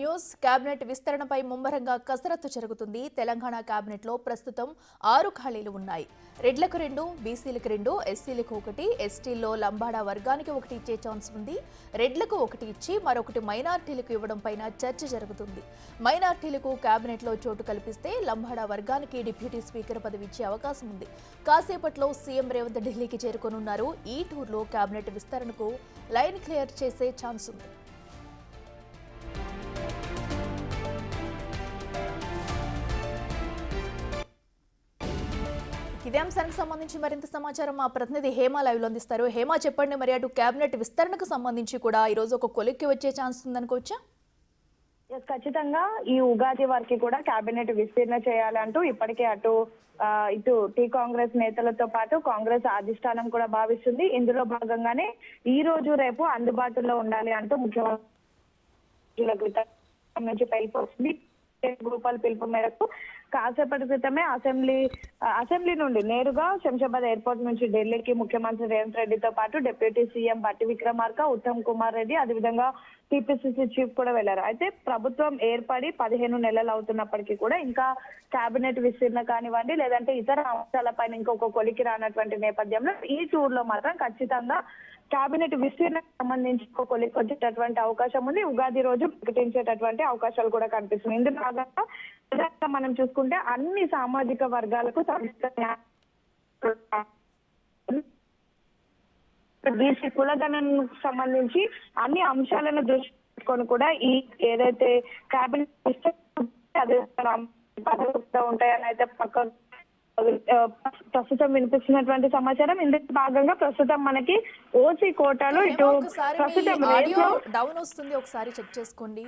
News cabinet విస్తరణపై ముమ్మరంగా కసరత్తు జరుగుతుంది. తెలంగాణ కేబినెట్లో ప్రస్తుతం 6 ఖాళీలు ఉన్నాయి. రెడ్లకు 2, బీసీలకు 2, ఎస్సీలకు 1, ఎస్టీల్లో లంబాడా వర్గానికి 1 ఇచ్చే ఛాన్స్ ఉంది. రెడ్లకు 1 ఇచ్చి మరొకటి మైనార్టీలకు ఇవ్వడం పైన చర్చ జరుగుతుంది. మైనార్టీలకు కేబినెట్లో చోటు కల్పిస్తే లంబాడా వర్గానికి డిప్యూటీ స్పీకర్ పదవి ఇచ్చే అవకాశం ఉంది. కాసేపట్లో సీఎం రేవంత్ ఢిల్లీకి చేరుకోనున్నారు. ఈ టూర్లో కేబినెట్ విస్తరణకు లైన్ క్లియర్ చేసే ఛాన్స్ ఉంది. ఇదే అంశానికి సంబంధించి మరింత సమాచారం మా ప్రతినిధి హేమ లైవ్ లో అందిస్తారు. హేమ, చెప్పండి, మరి అటు కేబినెట్ విస్తరణకు సంబంధించి కూడా ఈ రోజు ఒక కొలిక్కి వచ్చే ఛాన్స్ ఉందనుకోవచ్చా? ఖచ్చితంగా ఈ ఉగాది వరకు కూడా కేబినెట్ విస్తరణ చేయాలంటూ ఇప్పటికే ఇటు టీ కాంగ్రెస్ నేతలతో పాటు కాంగ్రెస్ అధిష్టానం కూడా భావిస్తుంది. ఇందులో భాగంగానే ఈ రోజు రేపు అందుబాటులో ఉండాలి అంటూ ముఖ్యమంత్రి నుంచి పిలుపువస్తుంది. గోపాల్ పిలుపు మేరకు కాసేపటి క్రితమే అసెంబ్లీ నుండి నేరుగా శంషాబాద్ ఎయిర్పోర్ట్ నుంచి ఢిల్లీకి ముఖ్యమంత్రి రేవంత్ రెడ్డితో పాటు డిప్యూటీ సీఎం బట్టి విక్రమార్క, ఉత్తమ్ కుమార్ రెడ్డి, అదేవిధంగా టీపీసీసీ చీఫ్ కూడా వెళ్లారు. అయితే ప్రభుత్వం ఏర్పడి 15 నెలలు అవుతున్నప్పటికీ కూడా ఇంకా కేబినెట్ విస్తరణ కానివ్వండి, లేదంటే ఇతర అంశాలపైన ఇంకొక కొలికి రానటువంటి నేపథ్యంలో ఈ టూర్ లో మాత్రం ఖచ్చితంగా కేబినెట్ విస్తరణకు సంబంధించి ఒక కొలికి వచ్చేటటువంటి అవకాశం ఉంది. ఉగాది రోజు ప్రకటించేటటువంటి అవకాశాలు కూడా కనిపిస్తున్నాయి. ఇందులో భాగంగా మనం చూసుకుంటే అన్ని సామాజిక వర్గాలకు బీసీ కులగణనకు సంబంధించి అన్ని అంశాలను దృష్టి పెట్టుకొని కూడా ఈ ఏదైతే కేబినెట్ ఉంటాయని అయితే పక్క ప్రస్తుతం వినిపిస్తున్నటువంటి సమాచారం. ఇందులో భాగంగా ప్రస్తుతం మనకి ఓసీ కోటాలో ఇటు ప్రస్తుతం డౌన్ వస్తుంది, ఒకసారి చెక్ చేసుకోండి.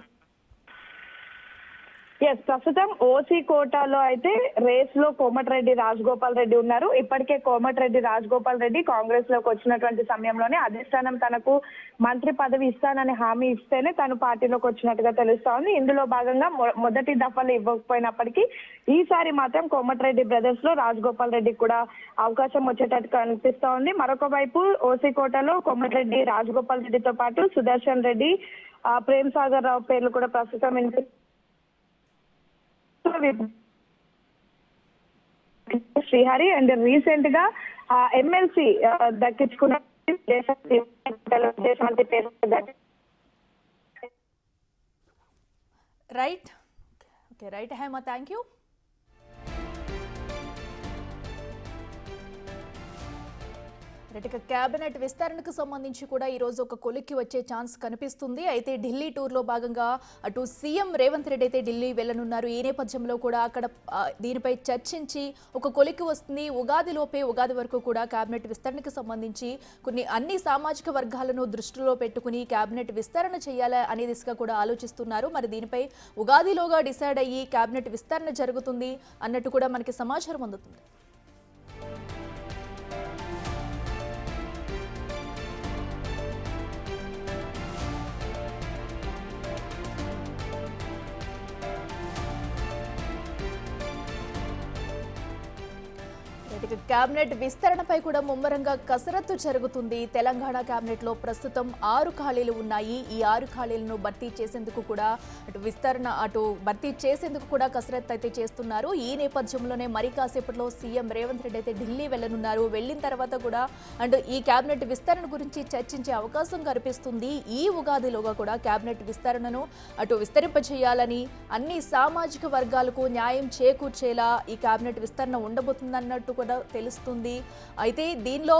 ప్రస్తుతం ఓసీ కోటాలో అయితే రేస్ లో కోమటిరెడ్డి రాజగోపాల్ రెడ్డి ఉన్నారు. ఇప్పటికే కోమటిరెడ్డి రాజగోపాల్ రెడ్డి కాంగ్రెస్ లోకి వచ్చినటువంటి సమయంలోనే అధిష్టానం తనకు మంత్రి పదవి ఇస్తానని హామీ ఇస్తేనే తను పార్టీలోకి వచ్చినట్టుగా తెలుస్తా ఉంది. ఇందులో భాగంగా మొదటి దఫాలు ఇవ్వకపోయినప్పటికీ ఈసారి మాత్రం కోమటిరెడ్డి బ్రదర్స్ లో రాజగోపాల్ రెడ్డికి కూడా అవకాశం వచ్చేటట్టు కనిపిస్తా ఉంది. మరొక వైపు ఓసీ కోటాలో కోమటిరెడ్డి రాజగోపాల్ రెడ్డితో పాటు సుదర్శన్ రెడ్డి, ప్రేమ్ సాగర్ రావు పేర్లు కూడా ప్రస్తుతం శ్రీహరి అండ్ రీసెంట్ గా ఎమ్మెల్సీ దక్కించుకున్న right Hema, thank you. Cabinet విస్తరణకు సంబంధించి కూడా ఈ రోజు ఒక కొలిక్కి వచ్చే ఛాన్స్ కనిపిస్తుంది. అయితే ఢిల్లీ టూర్లో భాగంగా అటు సీఎం రేవంత్ రెడ్డి అయితే ఢిల్లీ వెళ్లనున్నారు. ఈ నేపథ్యంలో కూడా అక్కడ దీనిపై చర్చించి ఒక కొలిక్కి వస్తుంది. ఉగాది వరకు కూడా కేబినెట్ విస్తరణకు సంబంధించి అన్ని సామాజిక వర్గాలను దృష్టిలో పెట్టుకుని కేబినెట్ విస్తరణ చేయాలా అనే దిశగా కూడా ఆలోచిస్తున్నారు. మరి దీనిపై ఉగాదిలోగా డిసైడ్ అయ్యి కేబినెట్ విస్తరణ జరుగుతుంది అన్నట్టు కూడా మనకి సమాచారం అందుతుంది. కేబినెట్ విస్తరణపై కూడా ముమ్మరంగా కసరత్తు జరుగుతుంది. తెలంగాణ కేబినెట్ లో ప్రస్తుతం 6 ఖాళీలు ఉన్నాయి. ఈ 6 ఖాళీలను భర్తీ చేసేందుకు కూడా భర్తీ చేసేందుకు కూడా కసరత్తు అయితే చేస్తున్నారు. ఈ నేపథ్యంలోనే మరి కాసేపట్లో సీఎం రేవంత్ రెడ్డి అయితే ఢిల్లీ వెళ్లనున్నారు. వెళ్లిన తర్వాత కూడా ఈ కేబినెట్ విస్తరణ గురించి చర్చించే అవకాశం కనిపిస్తుంది. ఈ ఉగాదిలోగా కూడా కేబినెట్ విస్తరణను విస్తరింపచేయాలని, అన్ని సామాజిక వర్గాలకు న్యాయం చేకూర్చేలా ఈ కేబినెట్ విస్తరణ ఉండబోతుందన్నట్టు కూడా తెలుస్తుంది. అయితే దీనిలో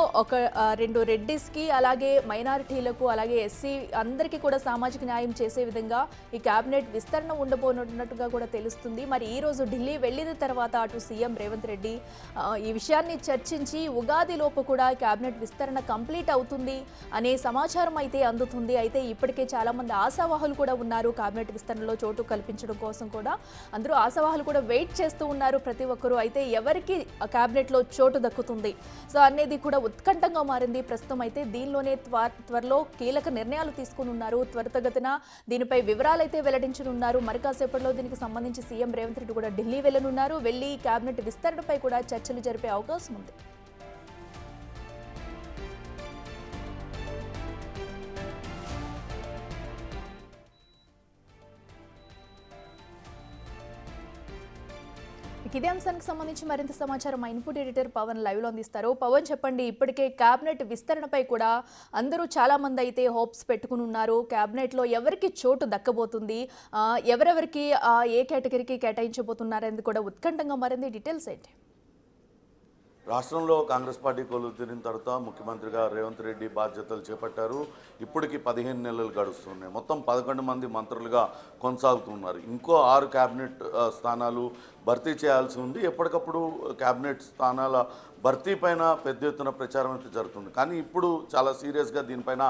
2 రెడ్డిస్కి, అలాగే మైనారిటీలకు, అలాగే ఎస్సీ అందరికీ కూడా సామాజిక న్యాయం చేసే విధంగా ఈ కేబినెట్ విస్తరణ ఉండబోనున్నట్టుగా కూడా తెలుస్తుంది. మరి ఈ రోజు ఢిల్లీ వెళ్ళిన తర్వాత అటు సీఎం రేవంత్ రెడ్డి ఈ విషయాన్ని చర్చించి ఉగాదిలోపు కూడా కేబినెట్ విస్తరణ కంప్లీట్ అవుతుంది అనే సమాచారం అయితే అందుతుంది. అయితే ఇప్పటికే చాలా మంది ఆశావాహులు కూడా ఉన్నారు కేబినెట్ విస్తరణలో చోటు కల్పించడం కోసం కూడా. అందరూ ఆశావాహులు కూడా వెయిట్ చేస్తూ ఉన్నారు ప్రతి ఒక్కరూ. అయితే ఎవరికి కేబినెట్ లో చోటు దక్కుతుంది సో అనేది కూడా ఉత్కంఠంగా మారింది ప్రస్తుతం. అయితే దీనిలోనే త్వరలో కీలక నిర్ణయాలు తీసుకుని ఉన్నారు. త్వరితగతిన దీనిపై వివరాలు అయితే వెల్లడించనున్నారు. మరి కాసేపట్లో దీనికి సంబంధించి సీఎం రేవంత్ రెడ్డి కూడా ఢిల్లీ వెళ్లనున్నారు. వెళ్లి కేబినెట్ విస్తరణపై కూడా చర్చలు జరిపే అవకాశం ఉంది. ఇదే అంశానికి సంబంధించి మరింత సమాచారం మా ఇన్పుట్ ఎడిటర్ పవన్ లైవ్ లో అందిస్తారు. పవన్ చెప్పండి, ఇప్పటికే కేబినెట్ విస్తరణపై కూడా అందరూ చాలా మంది అయితే హోప్స్ పెట్టుకుని ఉన్నారు. కేబినెట్ లో ఎవరికి చోటు దక్కబోతుంది, ఎవరెవరికి ఏ కేటగిరీకి కేటాయించబోతున్నారనేది కూడా ఉత్కంఠంగా మారింది. డీటెయిల్స్ ఏంటి? రాష్ట్రంలో కాంగ్రెస్ పార్టీ కొలువుతీరిన తర్వాత ముఖ్యమంత్రిగా రేవంత్ రెడ్డి బాధ్యతలు చేపట్టారు. ఇప్పటికి 15 నెలలు గడుస్తున్నాయి. మొత్తం 11 మంది మంత్రులుగా కొనసాగుతున్నారు. ఇంకో 6 కేబినెట్ స్థానాలు భర్తీ చేయాల్సి ఉంది. ఎప్పటికప్పుడు కేబినెట్ స్థానాల భర్తీ పైన పెద్ద ఎత్తున ప్రచారం అయితే జరుగుతుంది. కానీ ఇప్పుడు చాలా సీరియస్గా దీనిపైన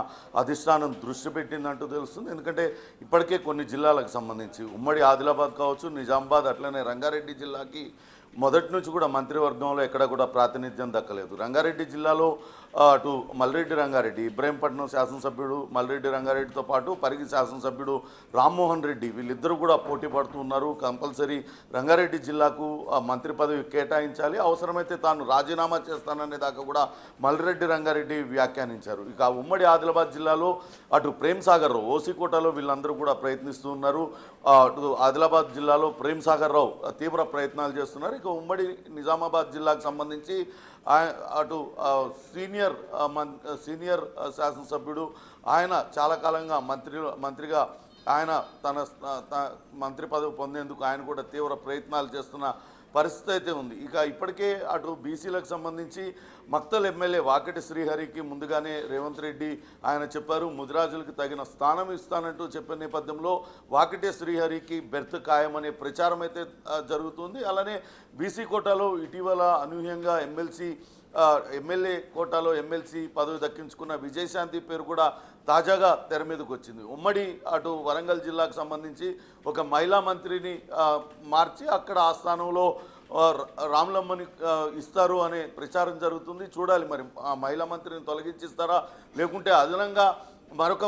అధిష్టానం దృష్టి పెట్టిందంటూ తెలుస్తుంది. ఎందుకంటే ఇప్పటికే కొన్ని జిల్లాలకు సంబంధించి ఉమ్మడి ఆదిలాబాద్ కావచ్చు, నిజామాబాద్, అట్లనే రంగారెడ్డి జిల్లాకి మొదటి నుంచి కూడా మంత్రివర్గంలో ఎక్కడ కూడా ప్రాతినిధ్యం దక్కలేదు. రంగారెడ్డి జిల్లాలో అటు మల్రెడ్డి రంగారెడ్డి, ఇబ్రహీంపట్నం శాసనసభ్యుడు మల్రెడ్డి రంగారెడ్డితో పాటు పరిగి శాసనసభ్యుడు రామ్మోహన్ రెడ్డి వీళ్ళిద్దరూ కూడా పోటీ పడుతూ ఉన్నారు. కంపల్సరీ రంగారెడ్డి జిల్లాకు మంత్రి పదవి కేటాయించాలి, అవసరమైతే తాను రాజీనామా చేస్తాననే దాకా కూడా మల్రెడ్డి రంగారెడ్డి వ్యాఖ్యానించారు. ఇక ఉమ్మడి ఆదిలాబాద్ జిల్లాలో అటు ప్రేమ్ సాగర్ రావు, ఓసీ కోటాలో వీళ్ళందరూ కూడా ప్రయత్నిస్తూ ఉన్నారు. అటు ఆదిలాబాద్ జిల్లాలో ప్రేమ్ సాగర్ రావు తీవ్ర ప్రయత్నాలు చేస్తున్నారు. ఇక ఉమ్మడి నిజామాబాద్ జిల్లాకు సంబంధించి అటు సీనియర్ శాసనసభ్యుడు ఆయన చాలా కాలంగా మంత్రిగా ఆయన తన మంత్రి పదవి పొందేందుకు ఆయన కూడా తీవ్ర ప్రయత్నాలు చేస్తున్న పరిస్థితి అయితే ఉంది. ఇక ఇప్పటికే అటు బీసీలకు సంబంధించి మక్తల్ ఎమ్మెల్యే వాకటి శ్రీహరికి ముందుగానే రేవంత్ రెడ్డి ఆయన చెప్పారు, ముదిరాజులకు తగిన స్థానం ఇస్తానంటూ చెప్పిన నేపథ్యంలో వాకటి శ్రీహరికి బెర్త్ ఖాయమనే ప్రచారం అయితే జరుగుతుంది. అలానే బీసీ కోటాలో ఇటీవల అనూహ్యంగా ఎమ్మెల్యే కోటాలో ఎమ్మెల్సీ పదవి దక్కించుకున్న విజయశాంతి పేరు కూడా తాజాగా తెర మీదకి వచ్చింది. ఉమ్మడి అటు వరంగల్ జిల్లాకు సంబంధించి ఒక మహిళా మంత్రిని మార్చి అక్కడ ఆ స్థానంలో రామ్లమ్మని ఇస్తారు అనే ప్రచారం జరుగుతుంది. చూడాలి మరి ఆ మహిళా మంత్రిని తొలగించిస్తారా, లేకుంటే అదనంగా మరొక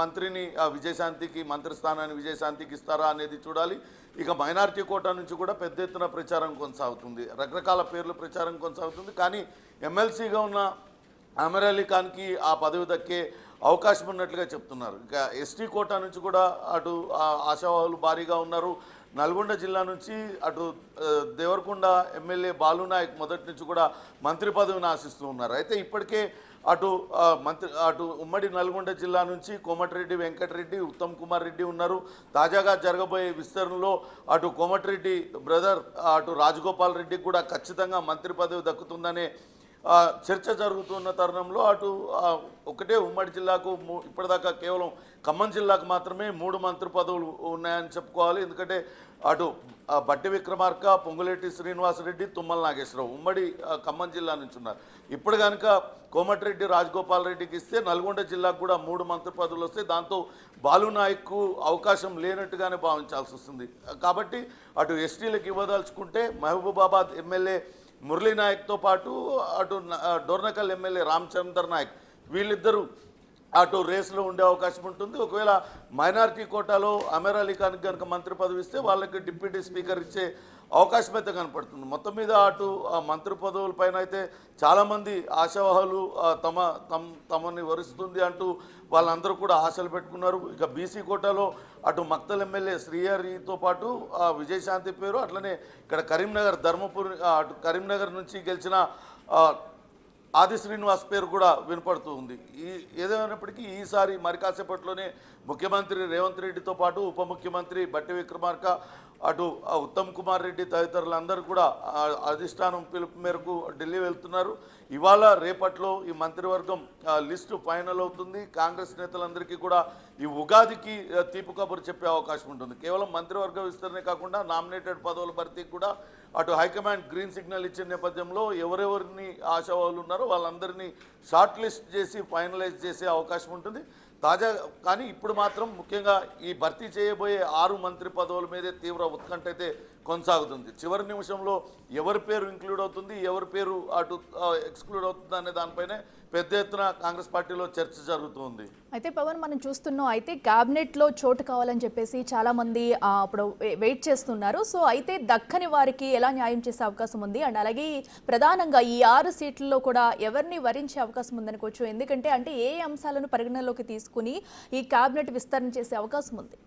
మంత్రిని విజయశాంతికి మంత్రి స్థానాన్ని విజయశాంతికి ఇస్తారా అనేది చూడాలి. ఇక మైనారిటీ కోటా నుంచి కూడా పెద్ద ఎత్తున ప్రచారం కొనసాగుతుంది. రకరకాల పేర్ల ప్రచారం కొనసాగుతుంది. కానీ ఎమ్మెల్సీగా ఉన్న అమర్ అలీ ఖాన్కి ఆ పదవి దక్కే అవకాశం ఉన్నట్లుగా చెప్తున్నారు. ఇక ఎస్టీ కోటా నుంచి కూడా అటు ఆశావాహులు భారీగా ఉన్నారు. నల్గొండ జిల్లా నుంచి అటు దేవరకొండ ఎమ్మెల్యే బాలునాయక్ మొదటి నుంచి కూడా మంత్రి పదవిని ఆశిస్తూ ఉన్నారు. అయితే ఇప్పటికే అటు ఉమ్మడి నల్గొండ జిల్లా నుంచి కోమటిరెడ్డి వెంకటరెడ్డి, ఉత్తమ్ కుమార్ రెడ్డి ఉన్నారు. తాజాగా జరగబోయే విస్తరణలో అటు కోమటిరెడ్డి బ్రదర్ అటు రాజగోపాల్ రెడ్డికి కూడా ఖచ్చితంగా మంత్రి పదవి దక్కుతుందనే చర్చ జరుగుతున్న తరుణంలో అటు ఒకటే ఉమ్మడి జిల్లాకు ఇప్పటిదాకా కేవలం ఖమ్మం జిల్లాకు మాత్రమే 3 మంత్రి పదవులు ఉన్నాయని చెప్పుకోవాలి. ఎందుకంటే అటు బట్టి విక్రమార్క, పొంగులేటి శ్రీనివాసరెడ్డి, తుమ్మల నాగేశ్వరరావు ఉమ్మడి ఖమ్మం జిల్లా నుంచి ఉన్నారు. ఇప్పుడు కనుక కోమటిరెడ్డి రాజగోపాల్ రెడ్డికి ఇస్తే నల్గొండ జిల్లాకు కూడా 3 మంత్రి పదవులు వస్తే దాంతో బాలునాయక్కు అవకాశం లేనట్టుగానే భావించాల్సి వస్తుంది. కాబట్టి అటు ఎస్టీలకు ఇవ్వదలుచుకుంటే మహబూబాబాద్ ఎమ్మెల్యే మురళీ నాయక్తో పాటు అటు డోర్నకల్ ఎమ్మెల్యే రామచంద్ర నాయక్ వీళ్ళిద్దరూ అటు రేసులో ఉండే అవకాశం ఉంటుంది. ఒకవేళ మైనారిటీ కోటాలో అమర్ అలీ ఖాన్ కనుక మంత్రి పదవి ఇస్తే వాళ్ళకి డిప్యూటీ స్పీకర్ ఇచ్చే అవకాశం అయితే కనపడుతుంది. మొత్తం మీద అటు మంత్రి పదవులపైన అయితే చాలామంది ఆశావాహులు తమని వరిస్తుంది అంటూ వాళ్ళందరూ కూడా ఆశలు పెట్టుకున్నారు. ఇక బీసీ కోటాలో అటు మక్తల్ ఎమ్మెల్యే శ్రీహరితో పాటు విజయశాంతి పేరు, అట్లనే ఇక్కడ కరీంనగర్ ధర్మపురి అటు కరీంనగర్ నుంచి గెలిచిన ఆది శ్రీనివాస్ పేరు కూడా వినపడుతూ ఉంది. ఏదేమైనప్పటికీ ఈసారి మరి కాసేపట్లోనే ముఖ్యమంత్రి రేవంత్ రెడ్డితో పాటు ఉప ముఖ్యమంత్రి బట్టి విక్రమార్క, అటు ఉత్తమ్ కుమార్ రెడ్డి తదితరులందరూ కూడా అధిష్టానం పిలుపు మేరకు ఢిల్లీ వెళ్తున్నారు. ఇవాళ రేపట్లో ఈ మంత్రివర్గం లిస్టు ఫైనల్ అవుతుంది. కాంగ్రెస్ నేతలందరికీ కూడా ఈ ఉగాదికి తీపి కబురు చెప్పే అవకాశం ఉంటుంది. కేవలం మంత్రివర్గ విస్తరణే కాకుండా నామినేటెడ్ పదవుల భర్తీకి కూడా అటు హైకమాండ్ గ్రీన్ సిగ్నల్ ఇచ్చిన నేపథ్యంలో ఎవరెవరిని ఆశావాహులు ఉన్నారో వాళ్ళందరినీ షార్ట్ లిస్ట్ చేసి ఫైనలైజ్ చేసే అవకాశం ఉంటుంది. కానీ ఇప్పుడు మాత్రం ముఖ్యంగా ఈ భర్తీ చేయబోయే 6 మంత్రి పదవుల మీదే తీవ్ర ఉత్కంఠ అయితే కొనసాగుతుంది. చివరి నిమిషంలో ఎవరి పేరు ఇంక్లూడ్ అవుతుంది, ఎవరి పేరు అటు ఎక్స్క్లూడ్ అవుతుంది అనే దానిపైనే పెద్ద ఎత్తున కాంగ్రెస్ పార్టీలో చర్చ జరుగుతుంది. అయితే పవన్, మనం చూస్తున్నాం అయితే క్యాబినెట్లో చోటు కావాలని చెప్పేసి చాలా మంది అప్పుడు వెయిట్ చేస్తున్నారు. సో అయితే దక్కని వారికి ఎలా న్యాయం చేసే అవకాశం ఉంది, అండ్ అలాగే ప్రధానంగా ఈ 6 సీట్లలో కూడా ఎవరిని వరించే అవకాశం ఉందనుకోవచ్చు? ఎందుకంటే అంటే ఏ అంశాలను పరిగణనలోకి తీసుకుని ఈ క్యాబినెట్ విస్తరణ చేసే అవకాశం ఉంది?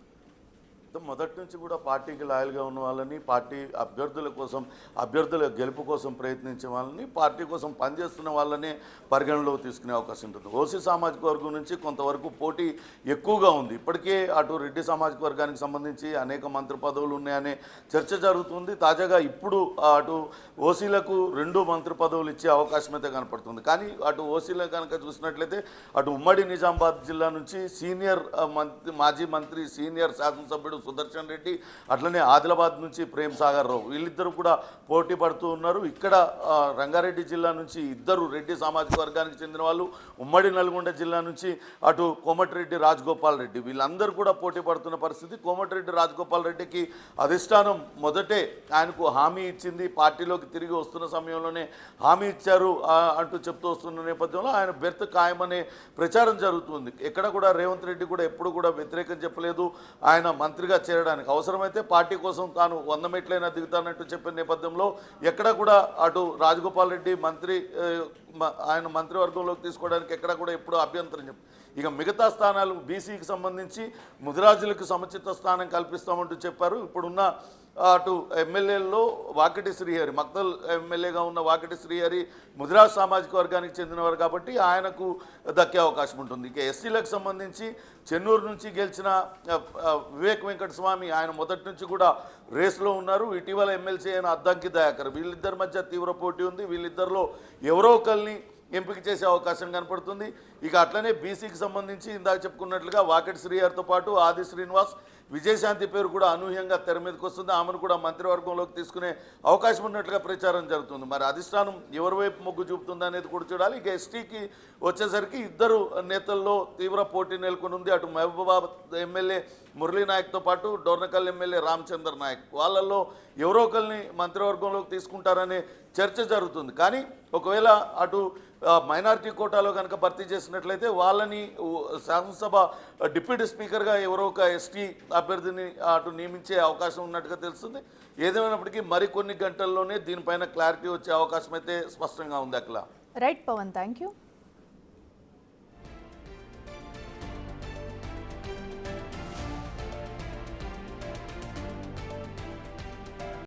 మొదటి నుంచి కూడా పార్టీకి లాయల్గా ఉన్న వాళ్ళని, పార్టీ అభ్యర్థుల గెలుపు కోసం ప్రయత్నించే వాళ్ళని, పార్టీ కోసం పనిచేస్తున్న వాళ్ళనే పరిగణలోకి తీసుకునే అవకాశం ఉంటుంది. ఓసీ సామాజిక వర్గం నుంచి కొంతవరకు పోటీ ఎక్కువగా ఉంది. ఇప్పటికే అటు రెడ్డి సామాజిక వర్గానికి సంబంధించి అనేక మంత్రి పదవులు ఉన్నాయనే చర్చ జరుగుతుంది. తాజాగా ఇప్పుడు అటు ఓసీలకు 2 మంత్రి పదవులు ఇచ్చే అవకాశం అయితే కనపడుతుంది. కానీ అటు ఓసీలో కనుక చూసినట్లయితే అటు ఉమ్మడి నిజామాబాద్ జిల్లా నుంచి సీనియర్ మాజీ మంత్రి, సీనియర్ శాసనసభ్యుడు సుదర్శన్ రెడ్డి, అట్లనే ఆదిలాబాద్ నుంచి ప్రేమ్ సాగర్ రావు, వీళ్ళిద్దరూ కూడా పోటీ పడుతూ ఉన్నారు. ఇక్కడ రంగారెడ్డి జిల్లా నుంచి 2 రెడ్డి సామాజిక వర్గానికి చెందిన వాళ్ళు, ఉమ్మడి నల్గొండ జిల్లా నుంచి అటు కోమటిరెడ్డి రాజగోపాల్ రెడ్డి, వీళ్ళందరూ కూడా పోటీ పడుతున్న పరిస్థితి. కోమటిరెడ్డి రాజగోపాల్ రెడ్డికి అధిష్టానం మొదటే ఆయనకు హామీ ఇచ్చింది, పార్టీలోకి తిరిగి వస్తున్న సమయంలోనే హామీ ఇచ్చారు అంటూ చెప్తూ వస్తున్న నేపథ్యంలో ఆయన బెర్త్ ఖాయమనే ప్రచారం జరుగుతుంది. ఎక్కడ కూడా రేవంత్ రెడ్డి కూడా ఎప్పుడు కూడా వ్యతిరేకం చెప్పలేదు ఆయన మంత్రిగా చేరడానికి. అవసరమైతే పార్టీ కోసం తాను 100 మెట్లైనా దిగుతానంటూ చెప్పిన నేపథ్యంలో ఎక్కడ కూడా అటు రాజగోపాల్ రెడ్డి ఆయన మంత్రివర్గంలోకి తీసుకోవడానికి ఎక్కడ కూడా ఎప్పుడు అభ్యంతరం చెప్పు. ఇక మిగతా స్థానాలు బీసీకి సంబంధించి ముదిరాజులకు సముచిత స్థానం కల్పిస్తామంటూ చెప్పారు. ఇప్పుడున్న అటు ఎమ్మెల్యేల్లో వాకిటి శ్రీహరి, మక్తల్ ఎమ్మెల్యేగా ఉన్న వాకిటి శ్రీహరి ముదిరాజ్ సామాజిక వర్గానికి చెందినవారు కాబట్టి ఆయనకు దక్కే అవకాశం ఉంటుంది. ఇక ఎస్సీలకు సంబంధించి చెన్నూరు నుంచి గెలిచిన వివేక్ వెంకటస్వామి, ఆయన మొదటి నుంచి కూడా రేసులో ఉన్నారు. ఇటీవల ఎమ్మెల్సీ అయిన అద్దంకి దయాకర్, వీళ్ళిద్దరి మధ్య తీవ్ర పోటీ ఉంది. వీళ్ళిద్దరిలో ఎవరో ఒకరిని ఎంపిక చేసే అవకాశం కనపడుతుంది. ఇక అట్లనే బీసీకి సంబంధించి ఇందాక చెప్పుకున్నట్లుగా వాకిటి శ్రీహరితో పాటు ఆది శ్రీనివాస్, విజయశాంతి పేరు కూడా అనూహ్యంగా తెర మీదకి వస్తుంది. ఆమెను కూడా మంత్రివర్గంలోకి తీసుకునే అవకాశం ఉన్నట్లుగా ప్రచారం జరుగుతుంది. మరి అధిష్టానం ఎవరి వైపు మొగ్గు చూపుతుంది అనేది కూడా చూడాలి. ఇక ఎస్టీకి వచ్చేసరికి 2 నేతల్లో తీవ్ర పోటీ నెలకొని ఉంది. అటు మహబూబాబాద్ ఎమ్మెల్యే మురళీ నాయక్తో పాటు డోర్నకల్ ఎమ్మెల్యే రామచంద్ర నాయక్, వాళ్ళల్లో ఎవరో ఒకరిని మంత్రివర్గంలోకి తీసుకుంటారనే చర్చ జరుగుతుంది. కానీ ఒకవేళ అటు మైనారిటీ కోటాలో కనుక భర్తీ చేసినట్లయితే వాళ్ళని శాసనసభ డిప్యూటీ స్పీకర్గా ఎవరో ఒక ఎస్టీ అభ్యర్థిని అటు నియమించే అవకాశం ఉన్నట్టుగా తెలుస్తుంది. ఏదేమైనప్పటికీ మరికొన్ని గంటల్లోనే దీనిపైన క్లారిటీ వచ్చే అవకాశం అయితే స్పష్టంగా ఉంది. అక్కడ రైట్ పవన్, థ్యాంక్ యూ.